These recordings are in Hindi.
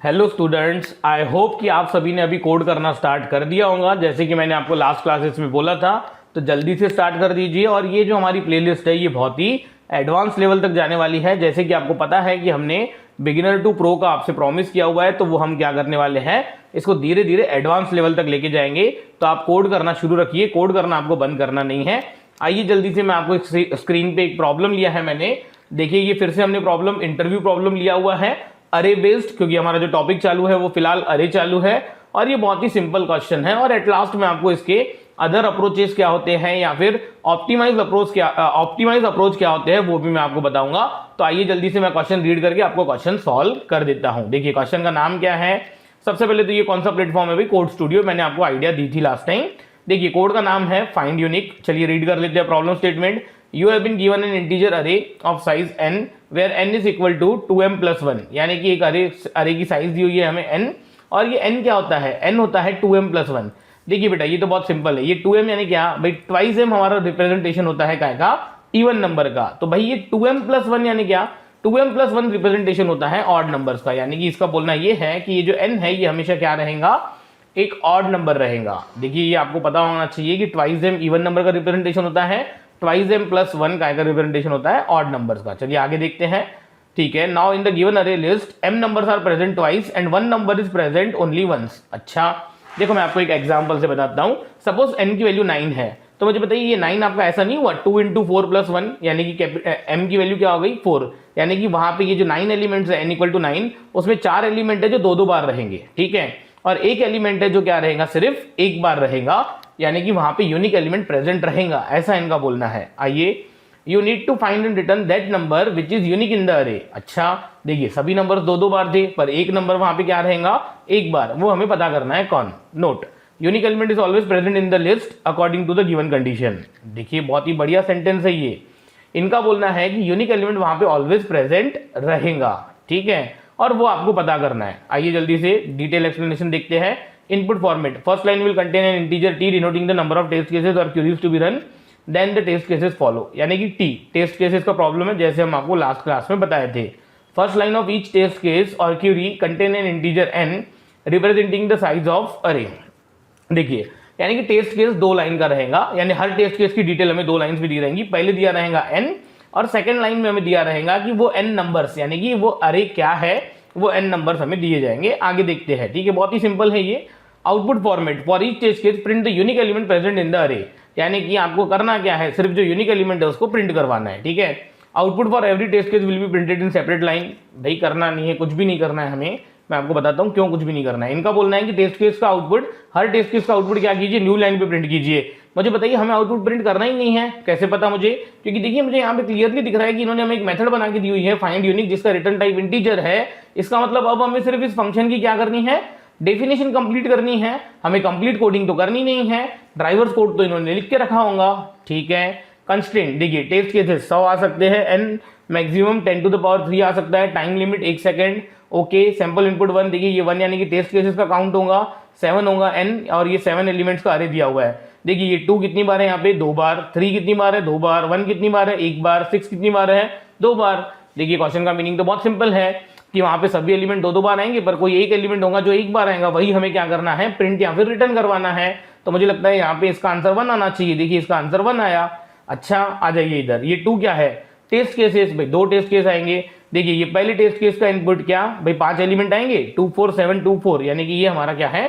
हेलो स्टूडेंट्स, आई होप कि आप सभी ने अभी कोड करना स्टार्ट कर दिया होगा। जैसे कि मैंने आपको लास्ट क्लासेस में बोला था, तो जल्दी से स्टार्ट कर दीजिए। और ये जो हमारी प्लेलिस्ट है ये बहुत ही एडवांस लेवल तक जाने वाली है। जैसे कि आपको पता है कि हमने बिगिनर टू प्रो का आपसे प्रॉमिस किया हुआ है, तो वो हम क्या करने वाले हैं, इसको धीरे धीरे एडवांस लेवल तक लेके जाएंगे। तो आप कोड करना शुरू रखिए, कोड करना आपको बंद करना नहीं है। आइए जल्दी से, मैं आपको स्क्रीन पे एक प्रॉब्लम लिया है मैंने। देखिए, ये फिर से हमने प्रॉब्लम इंटरव्यू प्रॉब्लम लिया हुआ है, अरे बेस्ड, क्योंकि हमारा जो टॉपिक चालू है वो फिलहाल अरे चालू है। और ये बहुत ही सिंपल क्वेश्चन है। और एट लास्ट में आपको इसके अदर अप्रोचेस क्या होते हैं या फिर ऑप्टिमाइज अप्रोच क्या होते हैं वो भी मैं आपको बताऊंगा। तो आइए जल्दी से मैं क्वेश्चन रीड करके आपको क्वेश्चन सॉल्व कर देता हूं। देखिए, क्वेश्चन का नाम क्या है। सबसे पहले तो ये कौन सा प्लेटफॉर्म है भाई, कोड स्टूडियो। मैंने आपको आइडिया दी थी लास्ट टाइम। देखिए, कोड का नाम है फाइंड यूनिक। चलिए रीड कर लेते हैं problem statement. You have been given an integer array of size n where n is equal to 2m plus 1, यानी कि एक अरे की साइज दी हुई है हमें n, और ये n क्या होता है, n होता है 2m plus 1। देखिए बेटा, ये तो बहुत सिंपल है। ये 2m यानी क्या भाई, ट्वाइस m हमारा रिप्रेजेंटेशन होता है काय का, इवन नंबर का। तो भाई ये 2m plus 1 यानी क्या, 2m plus 1 रिप्रेजेंटेशन होता है ऑड नंबर्स का। यानी कि इसका बोलना ये है कि ये जो n है ये हमेशा क्या रहेगा, एक ऑड नंबर रहेगा। देखिए, ये आपको पता होना चाहिए कि ट्वाइस m इवन नंबर का रिप्रेजेंटेशन होता है, ट्वाइस m प्लस 1 का रिप्रेजेंटेशन होता है ऑड नंबर्स का। चलिए आगे देखते हैं। ठीक है, now in the given array list m numbers are present twice and 1 number is present only once. अच्छा, देखो मैं आपको एक एग्जांपल से बताता हूं। सपोज n की वैल्यू 9 है, तो मुझे बताइए ये 9 आपका ऐसा नहीं हुआ 2 इंटू 4 प्लस 1, यानी कि m की वैल्यू क्या हो गई 4। यानी कि वहां पे ये जो 9 एलिमेंट्स है n इक्वल टू 9, उसमें 4 एलिमेंट है जो दो बार रहेंगे। ठीक है, और एक एलिमेंट है जो क्या रहेगा, सिर्फ एक बार रहेगा। यानी कि वहां पे यूनिक एलिमेंट प्रेजेंट रहेगा, ऐसा इनका बोलना है। आइए, you need to find and return that number which is unique in the array. अच्छा, देखिए सभी नंबर दो बार थे, पर एक नंबर वहां पे क्या रहेगा, एक बार। वो हमें पता करना है कौन। Note, unique element is always present in the list according to the given condition. देखिए, बहुत ही बढ़िया सेंटेंस है ये। इनका बोलना है कि यूनिक एलिमेंट वहां पे ऑलवेज प्रेजेंट रहेगा। ठीक है, और वो आपको पता करना है। आइए जल्दी से डिटेल एक्सप्लेनेशन देखते हैं। Input format, first line will contain an integer t denoting the number of test cases और queries to be run, then the test cases follow. यानी कि t टेस्ट केसेस का प्रॉब्लम है, जैसे हम आपको लास्ट क्लास में बताए थे। First line of each test case और query contain an integer n representing the size of array. देखिए, यानी कि टेस्ट केस 2 लाइन का रहेगा, यानी हर टेस्ट केस की डिटेल हमें 2 लाइन्स में दी रहेंगी। पहले दिया रहेगा n, और सेकेंड लाइन में हमें दिया रहेगा कि वो n नंबर्स, यानी कि वो अरे क्या है, वो n नंबर्स हमें दिए जाएंगे। आगे देखते हैं। ठीक है, बहुत ही सिंपल है ये। Output format, for each test case print the unique element present in the array. यानी कि आपको करना क्या है, सिर्फ जो यूनिक एलिमेंट है उसको प्रिंट करवाना है। ठीक है, output for every test case will be printed in separate line. भाई करना नहीं है, कुछ भी नहीं करना है हमें। मैं आपको बताता हूं क्यों कुछ भी नहीं करना है। इनका बोलना है कि टेस्ट केस का आउटपुट, हर टेस्ट केस का आउटपुट क्या कीजिए, न्यू लाइन पे प्रिंट कीजिए। मुझे बताइए, हमें आउटपुट प्रिंट करना ही नहीं है, कैसे पता मुझे, क्योंकि देखिए मुझे यहाँ पे क्लियरली दिख रहा है कि इन्होंने हमें एक मेथड बना के दी हुई है फाइंड यूनिक, जिसका रिटर्न टाइप इंटीजर है। इसका मतलब अब हमें सिर्फ इस फंक्शन की क्या करनी है, डेफिनेशन कंप्लीट करनी है। हमें कंप्लीट कोडिंग तो करनी नहीं है, ड्राइवर्स कोड तो इन्होंने लिख के रखा होगा। ठीक है, कंस्ट्रेंट, देखिए टेस्ट केसेस 100 आ सकते हैं, n maximum 10 to the power 3 आ सकता है, time limit 1 second. Okay, sample input 1, देखिए ये 1 यानी कि टेस्ट केसेस का काउंट होगा, 7 होगा n, और ये 7 एलिमेंट्स का अरे दिया हुआ है। देखिए ये 2 कितनी बार है यहाँ पे, 2 बार, 3 कितनी बार है, 2 बार, 1 कितनी बार है, 1 बार, 6 कितनी बार है, 2 बार। देखिए क्वेश्चन का मीनिंग तो बहुत सिंपल है कि वहां पे सभी एलिमेंट 2 बार आएंगे, पर कोई एक एलिमेंट होगा जो एक बार आएगा, वही हमें क्या करना है, प्रिंट या फिर रिटर्न करवाना है। तो मुझे लगता है यहाँ पे इसका आंसर 1 आना चाहिए। देखिए इसका आंसर 1 आया। अच्छा, आ जाइए इधर, ये 2 क्या है, टेस्ट केसेस। भाई 2 टेस्ट केस आएंगे। देखिए ये पहले टेस्ट केस का इनपुट क्या भाई, 5 एलिमेंट आएंगे, 2 4 7 2 4, यानी कि ये हमारा क्या है,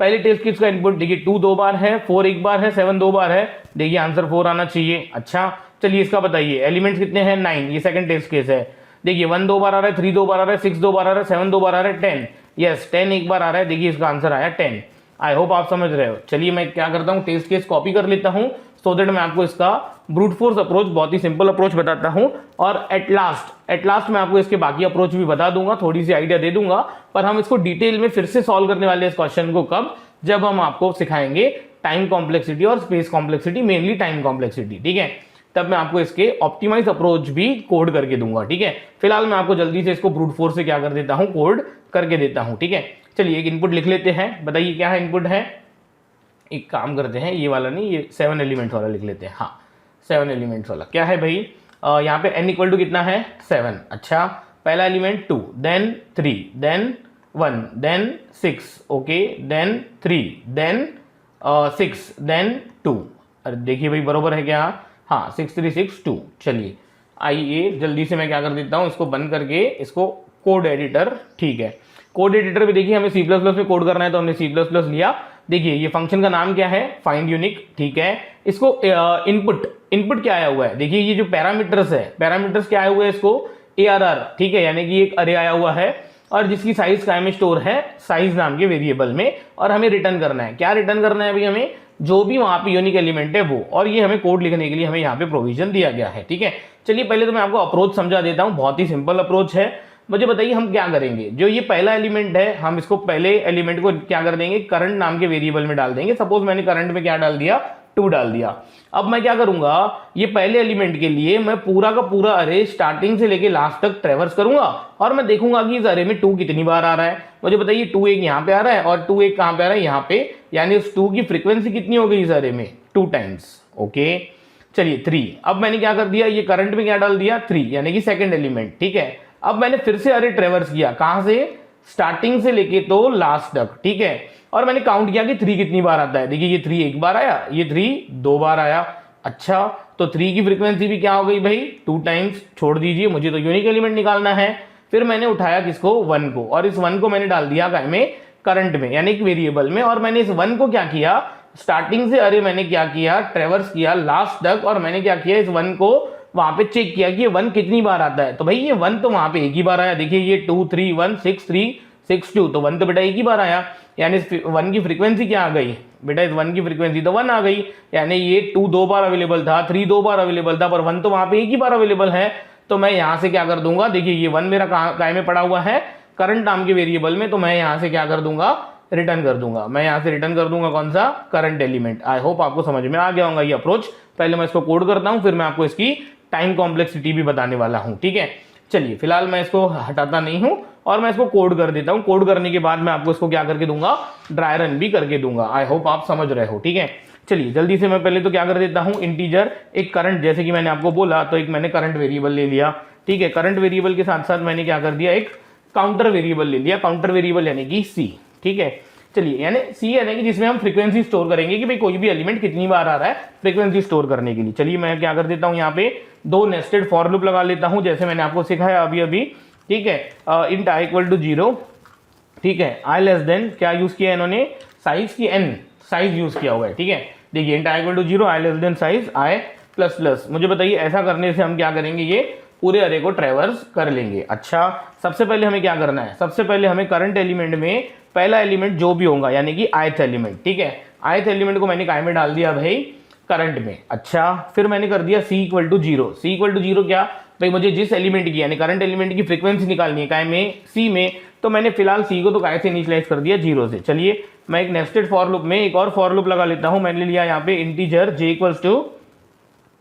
पहले टेस्ट केस का इनपुट। देखिए 2 2 बार है, 4 1 बार है, 7 2 बार है। देखिए आंसर 4 आना चाहिए। अच्छा, चलिए इसका बताइए, एलिमेंट्स कितने हैं, 9, ये सेकंड टेस्ट केस है। देखिए 1 2 बार आ रहा है, 3 2 बार आ रहा है, 6 2 बार आ रहा है, 7 2 बार आ रहा है, 10, यस 10 एक बार आ रहा है। देखिए इसका आंसर आया 10। आई होप आप समझ रहे हो। चलिए मैं क्या करता हूँ, टेस्ट केस कॉपी कर लेता हूँ, सो दैट मैं आपको इसका ब्रूट फोर्स अप्रोच, बहुत ही सिंपल अप्रोच बताता हूँ। और एट लास्ट मैं आपको इसके बाकी अप्रोच भी बता दूंगा, थोड़ी सी आइडिया दे दूंगा। पर हम इसको डिटेल में फिर से सॉल्व करने वाले इस क्वेश्चन को कब, जब हम आपको सिखाएंगे टाइम कॉम्प्लेक्सिटी और space complexity, mainly time complexity. ठीक है, तब मैं आपको इसके ऑप्टिमाइज अप्रोच भी कोड करके दूंगा। ठीक है, फिलहाल मैं आपको जल्दी से इसको ब्रूट फोर्स से क्या कर देता हूं, कोड करके देता हूं। ठीक है, चलिए एक इनपुट लिख लेते हैं। बताइए क्या है इनपुट है, एक काम करते हैं, ये वाला नहीं, ये 7 एलिमेंट्स वाला लिख लेते हैं। हाँ, 7 एलिमेंट्स वाला क्या है भाई, यहाँ पे n इक्वल टू कितना है, 7। अच्छा, पहला element 2, then 3, then 1, then 6, okay, then 3, then 6, then 2। अरे देखिए भाई बरोबर है क्या? हाँ, 6 3 6 2। चलिए आइए जल्दी से मैं क्या कर देता हूँ, इसको बंद करके इसको कोड एडिटर, ठीक है, कोड एडिटर पे देखिए हमें C++ में कोड करना है तो हमने C++ लिया। देखिए ये फंक्शन का नाम क्या है? फाइंड यूनिक, ठीक है। इसको इनपुट क्या आया हुआ है? देखिए ये जो पैरामीटर्स है, पैरामीटर्स क्या आया हुआ है इसको? ARR, ठीक है, यानी कि एक अरे आया हुआ है और जिसकी साइज क्या में स्टोर है? साइज नाम के वेरिएबल में। और हमें रिटर्न करना है, क्या रिटर्न करना है भाई? हमें जो भी वहां पे यूनिक एलिमेंट है वो, और ये हमें कोड लिखने के लिए हमें यहाँ पे प्रोविजन दिया गया है, ठीक है। चलिए पहले तो मैं आपको अप्रोच समझा देता हूँ, बहुत ही सिंपल अप्रोच है। मुझे बताइए हम क्या करेंगे। जो ये पहला एलिमेंट है, हम इसको पहले एलिमेंट को क्या कर देंगे? करंट नाम के वेरिएबल में डाल देंगे। सपोज मैंने करंट में क्या डाल दिया? 2 डाल दिया। अब मैं क्या करूंगा, ये पहले एलिमेंट के लिए मैं पूरा का पूरा अरे स्टार्टिंग से लेके लास्ट तक ट्रेवर्स करूंगा और मैं देखूंगा कि इस अरे में 2 कितनी बार आ रहा है। मुझे बताइए 2 एक यहाँ पे आ रहा है और 2 एक कहां पे आ रहा है? यहाँ पे, यानी उस 2 की फ्रीक्वेंसी कितनी हो गई इस अरे में? 2 टाइम्स, ओके। चलिए 3, अब मैंने क्या कर दिया, ये करंट में क्या डाल दिया? 3, यानी कि सेकेंड एलिमेंट, ठीक है। अब मैंने फिर से अरे ट्रेवर्स किया, कहां से? स्टार्टिंग से लेके तो लास्ट तक, ठीक है। और मैंने काउंट किया कि 3 कितनी बार आता है। देखिए ये 3 एक बार आया, ये 3 2 बार आया। अच्छा, तो 3 की फ्रीक्वेंसी भी क्या हो गई भाई? 2 टाइम्स। छोड़ दीजिए, मुझे तो यूनिक एलिमेंट निकालना है। फिर मैंने उठाया किसको? 1 को, और इस 1 को मैंने डाल दिया काय में? करंट में, यानी कि वेरिएबल में। और मैंने इस 1 को क्या किया? स्टार्टिंग से अरे मैंने क्या किया? ट्रेवर्स किया लास्ट तक, और मैंने क्या किया? इस 1 को वहां पे चेक किया कि ये 1 कितनी बार आता है। तो भाई ये 1 तो वहां पे एक ही बार आया। देखिए ये 2 3 1 6 3 6 2, तो 1 तो बेटा एक ही बार आया, यानी इस 1 की फ्रीक्वेंसी क्या आ गई बेटा? इस 1 की फ्रीक्वेंसी तो 1 आ गई, यानी ये 2 2 बार अवेलेबल था, 3 2 बार अवेलेबल था, पर 1 तो वहां पे एक ही बार अवेलेबल है। तो मैं यहां से क्या कर दूंगा? देखिए ये 1 मेरा काय में पड़ा हुआ है? करंट नाम के वेरिएबल में। तो मैं यहां से क्या कर दूंगा? रिटर्न कर दूंगा। मैं यहां से रिटर्न कर दूंगा कौन सा? Current element. आई होप आपको समझ में आ गया होगा ये अप्रोच। पहले मैं इसको कोड करता हूं, फिर मैं आपको इसकी टाइम कॉम्प्लेक्सिटी भी बताने वाला हूं, ठीक है। चलिए फिलहाल मैं इसको हटाता नहीं हूं और मैं इसको कोड कर देता हूं। कोड करने के बाद मैं आपको इसको क्या करके दूंगा? ड्राई रन भी करके दूंगा। आई होप आप समझ रहे हो, ठीक है। चलिए जल्दी से मैं पहले तो क्या कर देता हूं? इंटीजर एक करंट, जैसे कि मैंने आपको बोला, तो एक मैंने करंट वेरिएबल ले लिया, ठीक है। करंट वेरिएबल के साथ साथ मैंने क्या कर दिया? एक काउंटर वेरिएबल ले लिया। काउंटर वेरिएबल यानी कि सी, ठीक है। चलिए यानी सी यानी कि जिसमें हम फ्रीक्वेंसी स्टोर करेंगे कि भाई कोई भी एलिमेंट कितनी बार आ रहा है, फ्रीक्वेंसी स्टोर करने के लिए। चलिए मैं क्या कर देता हूं? यहाँ पे 2 नेस्टेड फॉर लूप लगा लेता हूं, जैसे मैंने आपको सिखाया अभी अभी, ठीक है। इंट i इक्वल टू 0, ठीक है। i लेस देन क्या यूज किया इन्होंने? साइज की n, साइज यूज किया हुआ है, ठीक है। देखिए int i equal to 0, i less than size i plus plus. मुझे बताइए ऐसा करने से हम क्या करेंगे? ये पूरे अरे को ट्रेवर्स कर लेंगे। अच्छा, सबसे पहले हमें क्या करना है? सबसे पहले हमें करंट एलिमेंट में पहला एलिमेंट जो भी होगा, यानी कि ith एलिमेंट, ठीक है। ith एलिमेंट को मैंने काय में डाल दिया भाई? करंट में। अच्छा, फिर मैंने कर दिया c equal to 0। c equal to 0 क्या भाई? मुझे जिस एलिमेंट की यानी करंट एलिमेंट की फ्रीक्वेंसी निकालनी है काय में? c में। तो मैंने फिलहाल c को तो काय से इनिशियलाइज कर दिया? 0 से। चलिए मैं एक नेस्टेड फॉर लूप में एक और फॉर लूप लगा लेता हूं। मैंने लिया यहाँ पे integer j equals to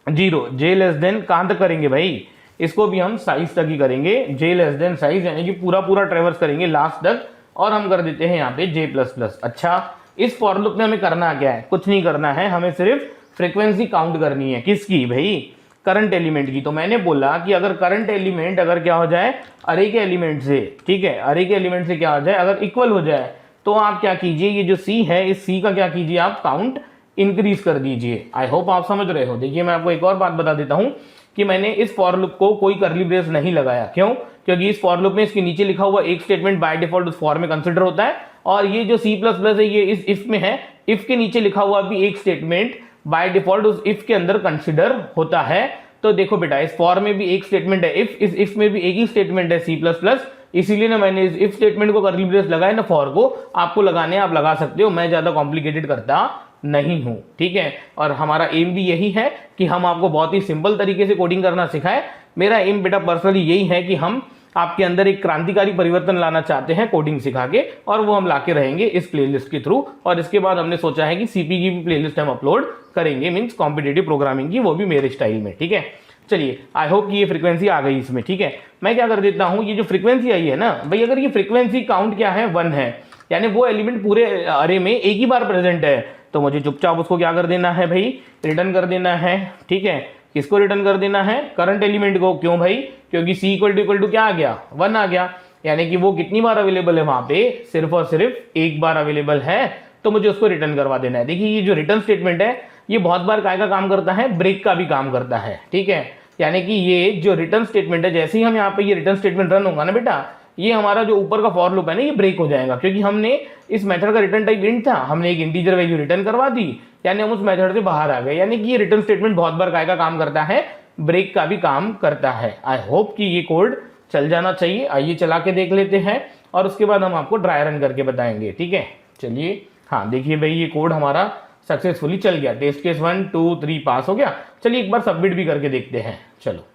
0, j less than कहां तक करेंगे भाई? इसको भी हम साइज तक ही करेंगे। j लेस देन साइज यानी कि पूरा पूरा ट्रेवर्स करेंगे लास्ट तक, और हम कर देते हैं यहाँ पे j प्लस प्लस। अच्छा, इस फॉर लूप में हमें करना क्या है? कुछ नहीं करना है, हमें सिर्फ फ्रीक्वेंसी काउंट करनी है। किसकी भाई? करंट एलिमेंट की। तो मैंने बोला कि अगर करंट एलिमेंट अगर क्या हो जाए? अरे के एलिमेंट से, ठीक है, अरे के एलिमेंट से क्या हो जाए? अगर इक्वल हो जाए तो आप क्या कीजिए? ये जो c है, इस c का क्या कीजिए? आप काउंट इंक्रीज कर दीजिए। आई होप आप समझ रहे हो। देखिए मैं आपको एक और बात बता देता हूं कि मैंने इस फॉर लूप को कोई करली ब्रेस नहीं लगाया। क्यों? क्योंकि इस फॉर लूप में इसके नीचे लिखा हुआ एक स्टेटमेंट बाय डिफॉल्ट उस फॉर में कंसिडर होता है, और ये जो C++ है ये इस इफ में है, इफ के नीचे लिखा हुआ भी एक स्टेटमेंट बाय डिफॉल्ट उस इफ के अंदर कंसिडर होता है। तो देखो बेटा, इस फॉर में भी एक स्टेटमेंट है इफ, इस इफ में भी एक ही स्टेटमेंट है C++, इसीलिए ना मैंने इस इफ स्टेटमेंट को करली ब्रेस लगाया ना फॉर को। आपको लगाने आप लगा सकते हो, मैं ज्यादा कॉम्प्लिकेटेड करता नहीं हूं, ठीक है। और हमारा एम भी यही है कि हम आपको बहुत ही सिंपल तरीके से कोडिंग करना सिखाए। मेरा एम बेटा पर्सनली यही है कि हम आपके अंदर एक क्रांतिकारी परिवर्तन लाना चाहते हैं कोडिंग सिखा के, और वो हम लाके रहेंगे इस प्लेलिस्ट के थ्रू। और इसके बाद हमने सोचा है कि सीपी की भी प्लेलिस्ट हम अपलोड करेंगे, मींस कॉम्पिटिटिव प्रोग्रामिंग की, वो भी मेरे स्टाइल में, ठीक है। चलिए आई होप कि ये फ्रीक्वेंसी आ गई इसमें, ठीक है। मैं क्या कर देता हूं, ये जो फ्रीक्वेंसी आई है ना भाई, अगर ये फ्रीक्वेंसी काउंट क्या है? 1 है, यानी वो एलिमेंट पूरे अरे में एक ही बार प्रेजेंट है, तो मुझे चुपचाप उसको क्या कर देना है भाई? रिटर्न कर देना है, ठीक है। किसको रिटर्न कर देना है? करंट एलिमेंट को। क्यों भाई? क्योंकि c इक्वल टू क्या आ गया? 1 आ गया। यानी कि वो कितनी बार अवेलेबल है वहां पे, सिर्फ और सिर्फ एक बार अवेलेबल है, तो मुझे उसको रिटर्न करवा देना है। देखिए ये जो रिटर्न स्टेटमेंट है ये बहुत बार काय का काम करता है, ब्रेक का भी काम करता है, ठीक है। यानी कि ये जो रिटर्न स्टेटमेंट है, जैसे ही हम यहाँ पे ये रिटर्न स्टेटमेंट रन होगा ना बेटा, ये हमारा जो ऊपर का फॉर लूप है ना ये ब्रेक हो जाएगा, क्योंकि हमने इस मेथड का रिटर्न टाइप इंट था, हमने एक इंटीजर वैल्यू रिटर्न करवा दी, यानी हम उस मेथड से बाहर आ गए। यानी कि ये रिटर्न स्टेटमेंट बहुत बार काय का काम करता है, ब्रेक का भी काम करता है। आई होप कि ये कोड चल जाना चाहिए। आइए चला के देख लेते हैं और उसके बाद हम आपको ड्राई रन करके बताएंगे, ठीक है। चलिए हाँ देखिए भाई ये कोड हमारा सक्सेसफुली चल गया, टेस्ट केस 1 2 3 पास हो गया। चलिए एक बार सबमिट भी करके देखते हैं। चलो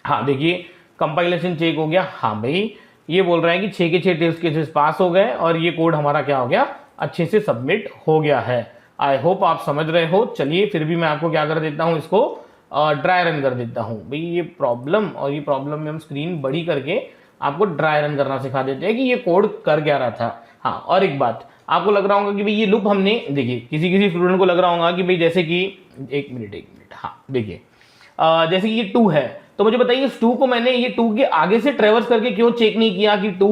हाँ देखिए कंपाइलेशन चेक हो गया। हाँ भाई ये बोल रहा है कि 6 के 6 टेस्ट केसेस पास हो गए और ये कोड हमारा क्या हो गया, अच्छे से सबमिट हो गया है। आई होप आप समझ रहे हो। चलिए फिर भी मैं आपको क्या कर देता हूँ, इसको ड्राई रन कर देता हूँ। भाई ये प्रॉब्लम में हम स्क्रीन बड़ी करके आपको ड्राई रन करना सिखा देते हैं कि ये कोड कर क्या रहा था। हाँ और एक बात आपको लग रहा होगा कि भाई ये लूप हमने, देखिए किसी स्टूडेंट को लग रहा होगा कि भाई जैसे कि एक मिनट हाँ देखिए जैसे कि ये 2 है, तो मुझे बताइए इस 2 को मैंने ये 2 के आगे से ट्रेवर्स करके क्यों चेक नहीं किया कि 2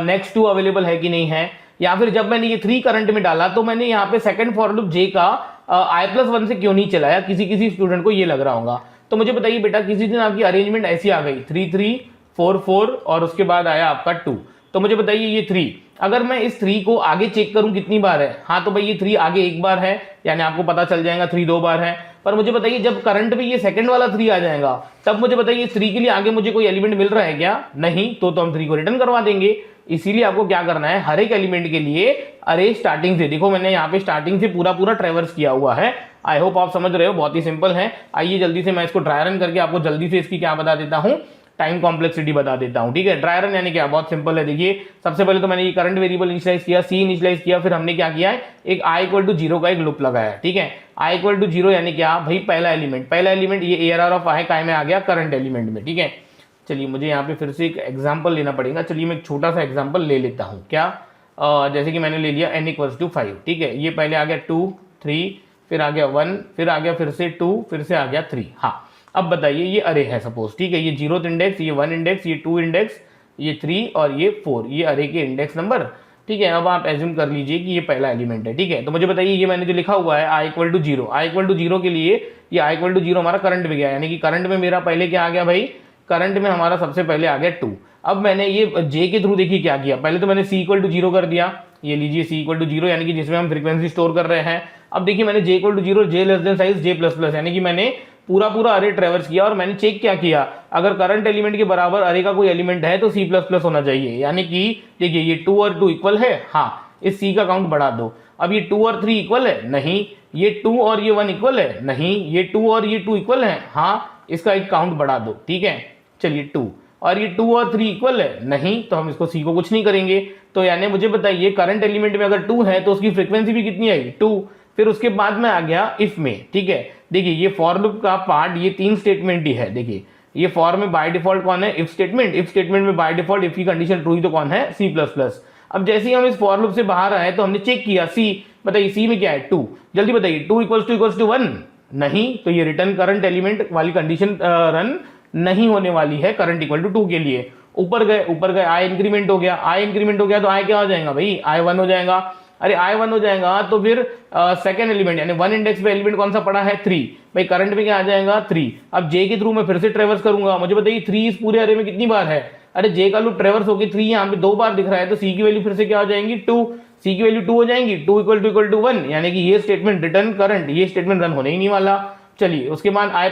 नेक्स्ट 2 अवेलेबल है कि नहीं है, या फिर जब मैंने ये 3 करंट में डाला तो मैंने यहाँ पे सेकंड फॉर लूप जे का i+1 से क्यों नहीं चलाया, किसी स्टूडेंट को ये लग रहा होगा। तो मुझे बताइए बेटा किसी दिन आपकी अरेंजमेंट ऐसी आ गई 3 3 4 4 और उसके बाद आया आपका 2, तो मुझे बताइए ये 3, अगर मैं इस 3 को आगे चेक करूं कितनी बार है, हाँ तो भाई ये 3 आगे एक बार है, यानी आपको पता चल जाएगा 3 2 बार है। पर मुझे बताइए जब करंट में ये सेकंड वाला 3 आ जाएगा तब मुझे बताइए 3 के लिए आगे मुझे कोई एलिमेंट मिल रहा है क्या, नहीं, तो हम 3 को रिटर्न करवा देंगे। इसीलिए आपको क्या करना है, हर एक एलिमेंट के लिए अरे स्टार्टिंग से, देखो मैंने यहाँ पे स्टार्टिंग से पूरा ट्रेवर्स किया हुआ है। आई होप आप समझ रहे हो, बहुत ही सिंपल है। आइए जल्दी से मैं इसको ड्राई रन करके आपको जल्दी से इसकी क्या बता देता हूँ, टाइम कॉम्प्लेक्सिटी बता देता हूं, ठीक है। ड्राई रन यानी क्या, बहुत सिंपल है। देखिए सबसे पहले तो मैंने ये करंट वेरिएबल इनिशियलाइज किया, सी इनिशियलाइज किया, फिर हमने क्या किया है, एक i=0 का एक लूप लगाया, ठीक है। i=0 यानी क्या भाई, पहला एलिमेंट ये ARR ऑफ i काय में आ गया, करंट एलिमेंट में, ठीक है। चलिए मुझे यहाँ पे फिर से एक एग्जाम्पल लेना पड़ेगा। चलिए मैं एक छोटा सा एग्जाम्पल ले लेता हूँ, क्या जैसे कि मैंने ले लिया n=5, ठीक है। ये पहले आ गया 2 3, फिर आ गया 1, फिर आ गया फिर से 2, फिर से आ गया 3। हाँ अब बताइए ये अरे है सपोज, ठीक है, ये 0th इंडेक्स, ये 1 इंडेक्स, ये 2 इंडेक्स, ये 3 और ये 4, ये अरे के इंडेक्स नंबर, ठीक है। अब आप एज्यूम कर लीजिए कि ये पहला एलिमेंट है, ठीक है। तो मुझे बताइए ये मैंने जो लिखा हुआ है i=0 के लिए ये i=0 हमारा करंट में गया, यानी कि करंट में मेरा पहले क्या आ गया भाई, करंट में हमारा सबसे पहले आ गया 2। अब मैंने ये जे के थ्रू देखिए क्या किया, पहले तो मैंने c=0 कर दिया, ये लीजिए c=0 यानी कि जिसमें हम फ्रीक्वेंसी स्टोर कर रहे हैं। अब देखिए मैंने j=0, j less than size j++, यानी कि मैंने पूरा अरे ट्रेवर्स किया और मैंने चेक क्या किया, अगर करंट एलिमेंट के बराबर अरे का कोई एलिमेंट है तो c++ होना चाहिए, यानी कि देखिए ये 2 और 2 इक्वल है, हाँ इस c का काउंट बढ़ा दो। अब ये 2 और 3 इक्वल है, नहीं, ये 2 और ये 1 इक्वल है, नहीं, ये 2 और ये 2 इक्वल है, हाँ इसका एक काउंट बढ़ा दो, ठीक है। चलिए 2 और ये 2 और 3 इक्वल है, नहीं, तो हम इसको c को कुछ नहीं करेंगे। तो यानी मुझे बताइए करंट एलिमेंट में अगर 2 है तो उसकी फ्रीक्वेंसी भी कितनी आई, 2। फिर उसके बाद में आ गया इफ में, ठीक है। देखिए ये फॉर लूप का पार्ट ये 3 स्टेटमेंट ही है। देखिए ये फॉर में बाय डिफॉल्ट कौन है, इफ स्टेटमेंट में बाय डिफॉल्ट इफ की कंडीशन ट्रू ही तो कौन है, C++। अब जैसे ही हम इस फॉर लूप से बाहर आए तो हमने चेक किया C, बताइए C में क्या है 2, जल्दी बताइए 2 = 1, नहीं, तो ये रिटर्न करंट एलिमेंट वाली कंडीशन रन नहीं होने वाली है करंट =2 के लिए। ऊपर गए i इंक्रीमेंट हो गया, तो i क्या हो जाएगा भाई, i1 हो जाएगा। अरे i1 हो जाएगा तो फिर सेकंड एलिमेंट यानी 1 इंडेक्स पे एलिमेंट कौन सा पड़ा है, 3, भाई करंट में क्या आ जाएगा 3। अब j के थ्रू मैं फिर से ट्रेवर्स करूंगा, मुझे बताइए 3 इस पूरे अरे में कितनी बार है, अरे j का लूप ट्रेवर्स होके 3 यहाँ पे 2 बार दिख रहा है, तो c की वैल्यू फिर से क्या हो जाएंगी 2, c की वैल्यू 2 हो जाएंगी, 2 = 1, यानी कि ये स्टेटमेंट रिटर्न करंट, ये स्टेटमेंट रन होने ही नहीं वाला। चलिए उसके बाद i++,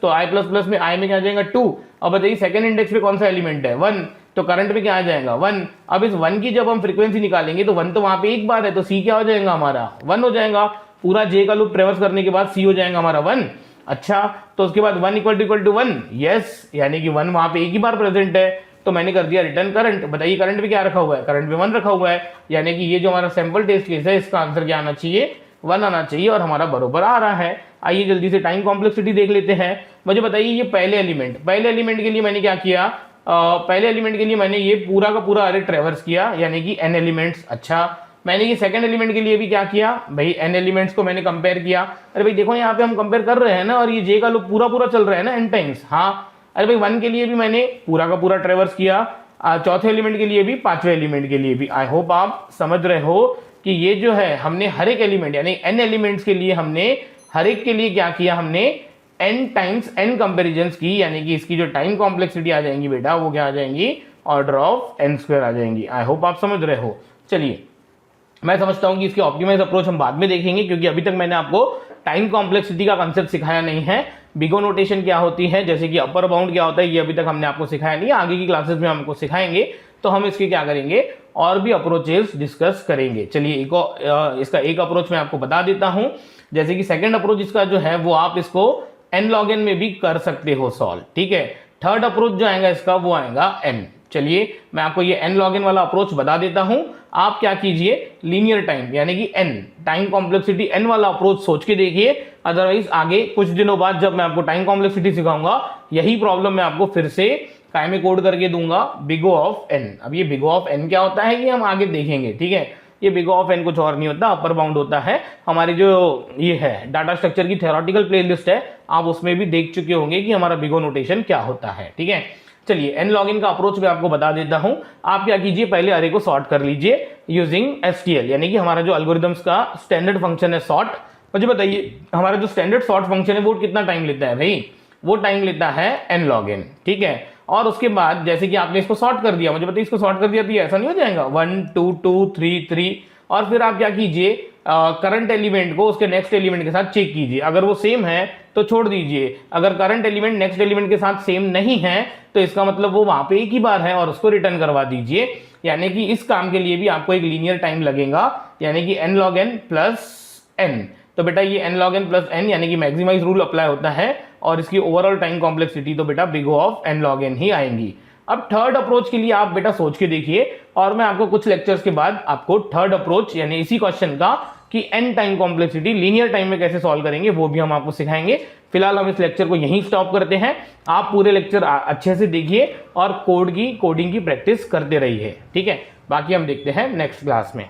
तो i++ में i में क्या आ जाएगा 2। अब बताइए सेकंड इंडेक्स पे कौन सा एलिमेंट है 1, तो करंट में क्या आ जाएगा 1। अब इस 1 की जब हम फ्रीक्वेंसी निकालेंगे तो 1 तो वहां पे एक बार है, तो c क्या हो जाएगा हमारा 1 हो जाएगा। पूरा j का लूप ट्रेवर्स करने के बाद c हो जाएगा हमारा 1। अच्छा तो उसके बाद 1 = 1, यस, यानी कि 1 वहां पे एक ही बार प्रेजेंट है, तो मैंने कर दिया रिटर्न करंट। बताइए करंट में क्या रखा हुआ है, करंट में 1 रखा हुआ है, यानी कि ये जो हमारा सैंपल टेस्ट केस है इसका आंसर क्या आना चाहिए, 1 आना चाहिए, और हमारा बरोबर आ रहा है। आइए जल्दी से टाइम कॉम्प्लेक्सिटी देख लेते हैं। मुझे बताइए ये पहले एलिमेंट के लिए मैंने क्या किया, पहले एलिमेंट के लिए मैंने ये पूरा का पूरा अरे ट्रेवर्स किया, यानी कि n एलिमेंट्स। अच्छा मैंने ये सेकंड एलिमेंट के लिए भी क्या किया भाई, n एलिमेंट्स को मैंने कंपेयर किया। अरे भाई देखो यहाँ पे हम कंपेयर कर रहे हैं ना, और ये j का लूप पूरा चल रहा है ना n टाइम्स। हाँ अरे भाई 1 के लिए भी मैंने पूरा का पूरा ट्रेवर्स किया, चौथे एलिमेंट के लिए भी, पांचवें एलिमेंट के लिए भी। आई होप आप समझ रहे हो कि ये जो है हमने हर एक एलिमेंट यानी n एलिमेंट्स के लिए हमने हर एक के लिए क्या किया, हमने n टाइम्स n कंपेरिजन की, यानी कि इसकी जो टाइम कॉम्प्लेक्सिटी आ जाएंगी बेटा वो क्या आ जाएंगी, ऑर्डर ऑफ n² आ जाएंगी। आई होप आप समझ रहे हो। चलिए मैं समझता हूं कि इसकी ऑप्टिमाइज अप्रोच हम बाद में देखेंगे, क्योंकि अभी तक मैंने आपको टाइम कॉम्प्लेक्सिटी का कंसेप्ट सिखाया नहीं है। बिग ओ नोटेशन क्या होती है, जैसे कि अपर बाउंड क्या होता है, ये अभी तक हमने आपको सिखाया नहीं है, आगे की क्लासेस में हमको सिखाएंगे, तो हम इसके क्या करेंगे और भी अप्रोचेस डिस्कस करेंगे। चलिए इसका एक अप्रोच मैं आपको बता देता हूं, जैसे कि सेकंड अप्रोच इसका जो है वो आप इसको n log n में भी कर सकते हो सॉल्व, ठीक है। थर्ड अप्रोच जो आएगा इसका वो आएगा n। चलिए मैं आपको ये n log n वाला अप्रोच बता देता हूं। आप क्या कीजिए, लीनियर टाइम यानी कि n टाइम कॉम्प्लेक्सिटी n वाला अप्रोच सोच के देखिए, अदरवाइज आगे कुछ दिनों बाद जब मैं आपको टाइम कॉम्प्लेक्सिटी सिखाऊंगा यही प्रॉब्लम मैं आपको फिर से काय में कोड करके दूंगा, बिग ओ ऑफ n। अब ये बिग ओ ऑफ n क्या होता है ये हम आगे देखेंगे, ठीक है। ये बिग ओ ऑफ n कुछ और नहीं होता, अपर बाउंड होता है। हमारी जो ये है डाटा स्ट्रक्चर की थ्योरेटिकल प्लेलिस्ट है, आप उसमें भी देख चुके होंगे कि हमारा बिग ओ नोटेशन क्या होता है, ठीक है। चलिए n log n का अप्रोच मैं आपको बता देता हूं। आप क्या कीजिए, पहले अरे को सॉर्ट कर लीजिए यूजिंग STL, यानी कि हमारा जो एल्गोरिथम्स का स्टैंडर्ड फंक्शन है सॉर्ट। मुझे बताइए हमारा जो स्टैंडर्ड सॉर्ट फंक्शन है वो कितना टाइम लेता है भाई, वो टाइम लेता है n log n, ठीक है। और उसके बाद जैसे कि आपने इसको सॉर्ट कर दिया, मुझे बताइए इसको सॉर्ट कर दिया तो ये ऐसा नहीं हो जाएगा 1 2 2 3 3, और फिर आप क्या कीजिए करंट एलिमेंट को उसके नेक्स्ट एलिमेंट के साथ चेक कीजिए, अगर वो सेम है तो छोड़ दीजिए, अगर करंट एलिमेंट नेक्स्ट एलिमेंट के साथ सेम नहीं है तो इसका मतलब वो वहां पे एक ही बार है और उसको रिटर्न करवा दीजिए। यानी कि इस काम के लिए भी आपको एक लीनियर टाइम लगेगा, यानी कि n log n plus n। तो बेटा ये n log n plus n यानी कि मैक्सिमाइज रूल अप्लाई होता है, और इसकी ओवरऑल टाइम कॉम्प्लेक्सिटी तो बेटा big O of n log n ही आएंगी। अब थर्ड अप्रोच के लिए आप बेटा सोच के देखिए, और मैं आपको कुछ लेक्चर्स के बाद आपको थर्ड अप्रोच यानी इसी क्वेश्चन का कि n time complexity linear time में कैसे सॉल्व करेंगे वो भी हम आपको सिखाएंगे। फिलहाल हम इस लेक्चर को यहीं स्टॉप करते हैं। आप पूरे लेक्चर अच्छे से देखिए और कोडिंग की प्रैक्टिस करते रहिए, ठीक है। बाकी हम देखते हैं नेक्स्ट क्लास में।